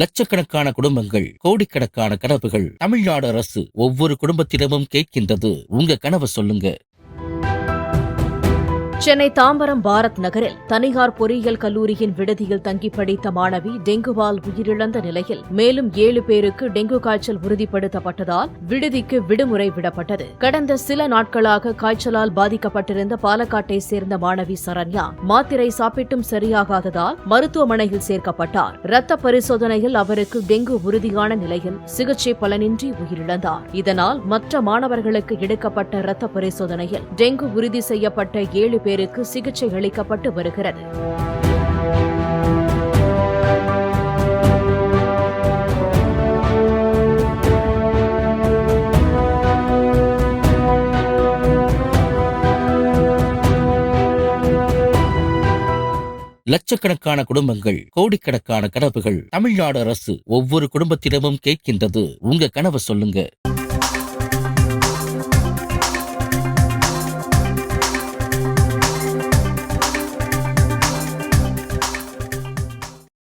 லட்சக்கணக்கான குடும்பங்கள், கோடிக்கணக்கான கனவுகள். தமிழ்நாடு அரசு ஒவ்வொரு குடும்பத்திடமும் கேட்கின்றது, உங்க கனவை சொல்லுங்க. சென்னை தாம்பரம் பாரத் நகரில் தனியார் பொறியியல் கல்லூரியின் விடுதியில் தங்கி படித்த மாணவி டெங்குவால் உயிரிழந்த நிலையில் மேலும் 7 பேருக்கு டெங்கு காய்ச்சல் உறுதிப்படுத்தப்பட்டதால் விடுதிக்கு விடுமுறை விடப்பட்டது. கடந்த சில நாட்களாக காய்ச்சலால் பாதிக்கப்பட்டிருந்த பாலக்காட்டை சேர்ந்த மாணவி சரண்யா மாத்திரை சாப்பிட்டும் சரியாகாததால் மருத்துவமனையில் சேர்க்கப்பட்டார். இரத்த பரிசோதனையில் அவருக்கு டெங்கு உறுதியான நிலையில் சிகிச்சை பலனின்றி உயிரிழந்தார். இதனால் மற்ற மாணவர்களுக்கு எடுக்கப்பட்ட இரத்த பரிசோதனையில் டெங்கு உறுதி செய்யப்பட்ட 7 பேருக்கு சிகிச்சை அளிக்கப்பட்டு வருகிறது. லட்சக்கணக்கான குடும்பங்கள், கோடிக்கணக்கான கனவுகள். தமிழ்நாடு அரசு ஒவ்வொரு குடும்பத்திடமும் கேட்கின்றது, உங்க கனவை சொல்லுங்க.